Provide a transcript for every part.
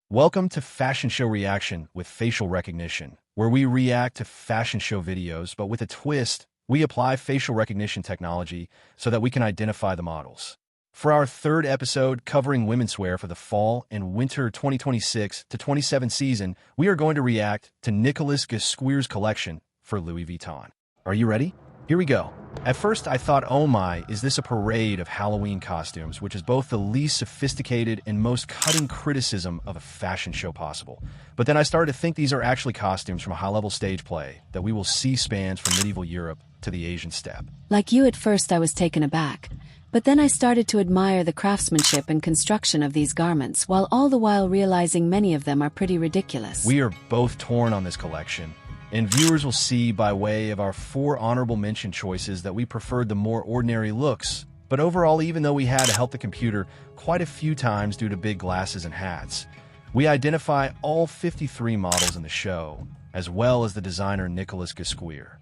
Welcome to Fashion Show Reaction with facial recognition, where we react to fashion show videos, but with a twist. We apply facial recognition technology so that we can identify the models. For our third episode covering womenswear for the fall and winter 2026 to 27 season, we are going to react to Nicolas Ghesquière's collection for Louis Vuitton. Are you ready? Here we go. At first, I thought, oh my, is this a parade of Halloween costumes, which is both the least sophisticated and most cutting criticism of a fashion show possible. But then I started to think these are actually costumes from a high-level stage play that we will see spans from medieval Europe to the Asian steppe. Like you, at first I was taken aback. But then I started to admire the craftsmanship and construction of these garments, while all the while realizing many of them are pretty ridiculous. We are both torn on this collection, and viewers will see by way of our 4 honorable mention choices that we preferred the more ordinary looks. But overall, even though we had to help the computer quite a few times due to big glasses and hats, we identify all 53 models in the show, as well as the designer Nicolas Ghesquière.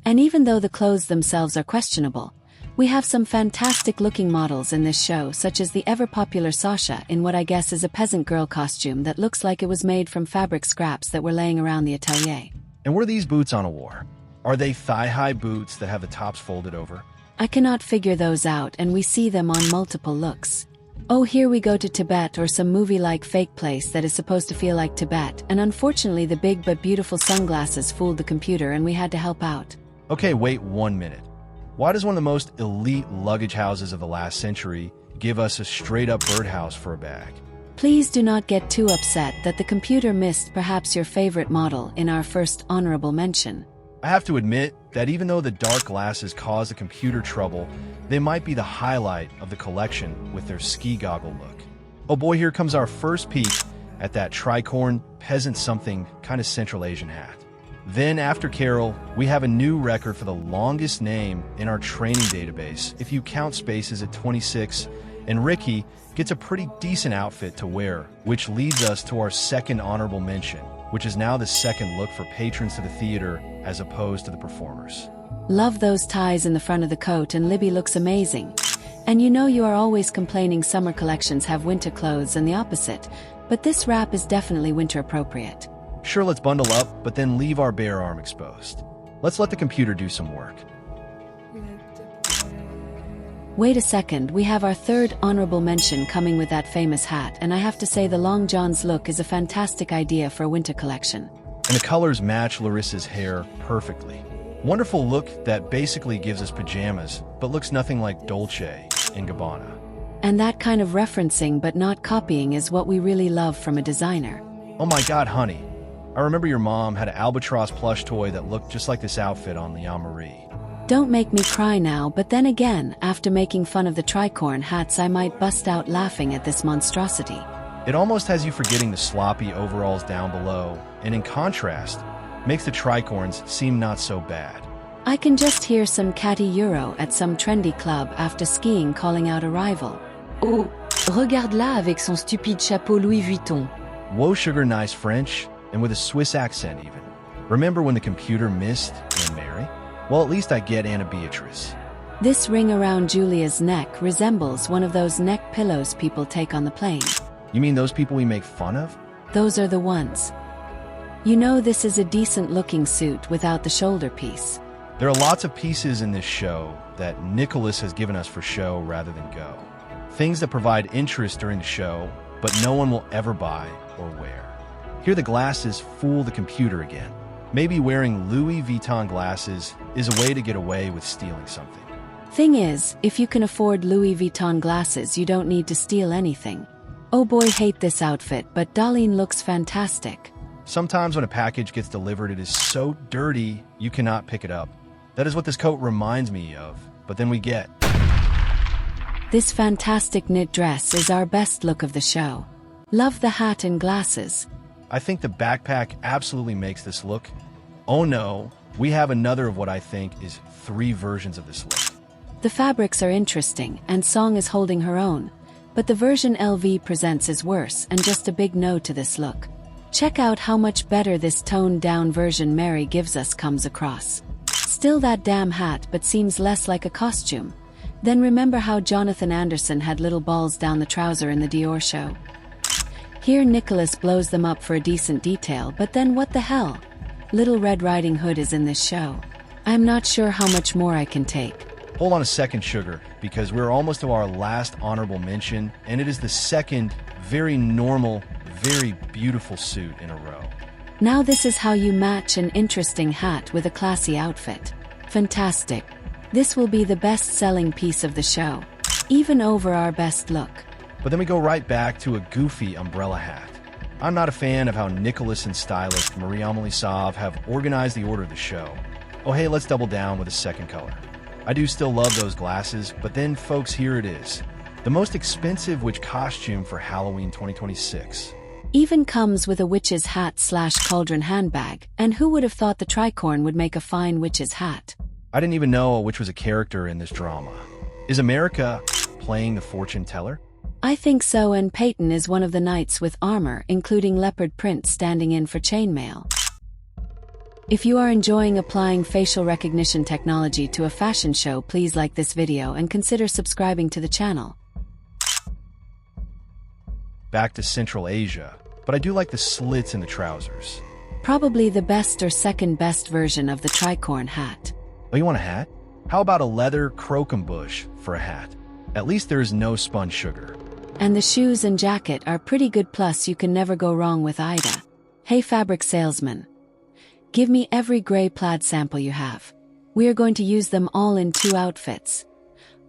And even though the clothes themselves are questionable, we have some fantastic-looking models in this show, such as the ever-popular Sasha in what I guess is a peasant girl costume that looks like it was made from fabric scraps that were laying around the atelier. And what are these boots Anna wore? Are they thigh-high boots that have the tops folded over? I cannot figure those out, and we see them on multiple looks. Oh, here we go to Tibet, or some movie-like fake place that is supposed to feel like Tibet, and unfortunately the big but beautiful sunglasses fooled the computer and we had to help out. Okay, wait 1 minute. Why does one of the most elite luggage houses of the last century give us a straight-up birdhouse for a bag? Please do not get too upset that the computer missed perhaps your favorite model in our first honorable mention. I have to admit that even though the dark glasses cause the computer trouble, they might be the highlight of the collection with their ski goggle look. Oh boy, here comes our first peek at that tricorn peasant something kind of Central Asian hat. Then after Carol, we have a new record for the longest name in our training database if you count spaces at 26, and Ricky gets a pretty decent outfit to wear, which leads us to our second honorable mention, which is now the second look for patrons to the theater as opposed to the performers. Love those ties in the front of the coat, and Libby looks amazing. And you know you are always complaining summer collections have winter clothes and the opposite, but this wrap is definitely winter appropriate. Sure, let's bundle up, but then leave our bare arm exposed. Let's let the computer do some work. Wait a second, we have our third honorable mention coming with that famous hat, and I have to say the Long John's look is a fantastic idea for a winter collection. And the colors match Larissa's hair perfectly. Wonderful look that basically gives us pajamas, but looks nothing like Dolce & Gabbana. And that kind of referencing but not copying is what we really love from a designer. Oh my god, honey. I remember your mom had an albatross plush toy that looked just like this outfit on the Marie. Don't make me cry now, but then again, after making fun of the tricorn hats, I might bust out laughing at this monstrosity. It almost has you forgetting the sloppy overalls down below, and in contrast, makes the tricorns seem not so bad. I can just hear some catty Euro at some trendy club after skiing calling out a rival. Oh, regarde-la avec son stupide chapeau Louis Vuitton. Whoa, sugar, nice French, and with a Swiss accent even. Remember when the computer missed Anne Mary? Well, at least I get Anna Beatrice. This ring around Julia's neck resembles one of those neck pillows people take on the plane. You mean those people we make fun of? Those are the ones. You know, this is a decent-looking suit without the shoulder piece. There are lots of pieces in this show that Nicolas has given us for show rather than go. Things that provide interest during the show, but no one will ever buy or wear. Here the glasses fool the computer again. Maybe wearing Louis Vuitton glasses is a way to get away with stealing something. Thing is, if you can afford Louis Vuitton glasses, you don't need to steal anything. Oh boy, hate this outfit, but Darlene looks fantastic. Sometimes when a package gets delivered, it is so dirty you cannot pick it up. That is what this coat reminds me of, but then we get. This fantastic knit dress is our best look of the show. Love the hat and glasses. I think the backpack absolutely makes this look. Oh no, we have another of what I think is 3 versions of this look. The fabrics are interesting, and Song is holding her own, but the version LV presents is worse, and just a big no to this look. Check out how much better this toned-down version Mary gives us comes across. Still that damn hat, but seems less like a costume. Then remember how Jonathan Anderson had little balls down the trouser in the Dior show? Here Nicholas blows them up for a decent detail, but then what the hell? Little Red Riding Hood is in this show. I'm not sure how much more I can take. Hold on a second, Sugar, because we're almost to our last honorable mention, and it is the second very normal, very beautiful suit in a row. Now this is how you match an interesting hat with a classy outfit. Fantastic. This will be the best-selling piece of the show, even over our best look. But then we go right back to a goofy umbrella hat. I'm not a fan of how Nicholas and stylist Marie-Amélie Sauve have organized the order of the show. Oh hey, let's double down with a second color. I do still love those glasses, but then folks, here it is. The most expensive witch costume for Halloween 2026. Even comes with a witch's hat/cauldron handbag, and who would have thought the tricorn would make a fine witch's hat? I didn't even know a witch was a character in this drama. Is America playing the fortune teller? I think so, and Peyton is one of the knights with armor, including leopard print standing in for chainmail. If you are enjoying applying facial recognition technology to a fashion show, please like this video and consider subscribing to the channel. Back to Central Asia, but I do like the slits in the trousers. Probably the best or second best version of the tricorn hat. Oh, you want a hat? How about a leather croquembouche for a hat? At least there is no spun sugar. And the shoes and jacket are pretty good, plus you can never go wrong with Ida. Hey fabric salesman. Give me every gray plaid sample you have. We are going to use them all in 2 outfits.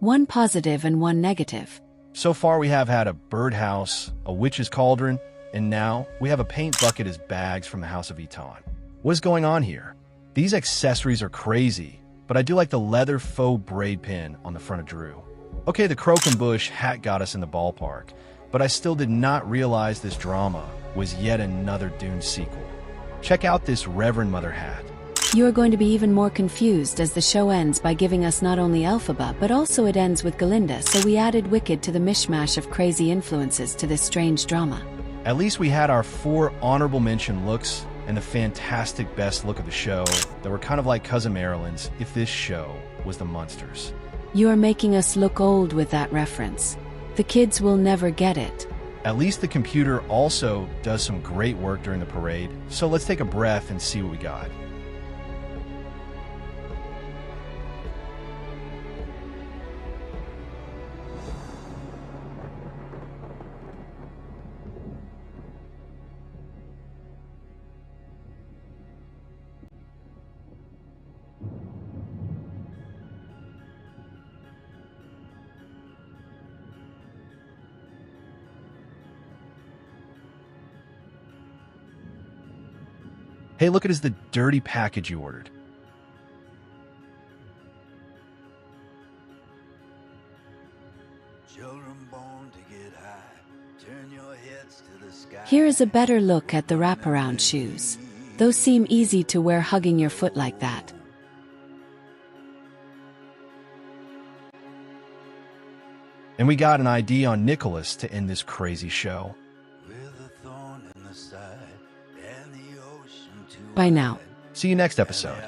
One positive and one negative. So far we have had a birdhouse, a witch's cauldron, and now we have a paint bucket as bags from the House of Vuitton. What is going on here? These accessories are crazy, but I do like the leather faux braid pin on the front of Drew. Okay, the croquembouche hat got us in the ballpark, but I still did not realize this drama was yet another Dune sequel. Check out this Reverend Mother hat. You are going to be even more confused as the show ends by giving us not only Elphaba but also it ends with Galinda, so we added Wicked to the mishmash of crazy influences to this strange drama. At least we had our 4 honorable mention looks and the fantastic best look of the show that were kind of like Cousin Marilyn's if this show was the Munsters. You are making us look old with that reference. The kids will never get it. At least the computer also does some great work during the parade, so let's take a breath and see what we got. Hey, look, it is the dirty package you ordered. Here is a better look at the wraparound shoes. Those seem easy to wear hugging your foot like that. And we got an ID on Nicholas to end this crazy show. By now. See you next episode.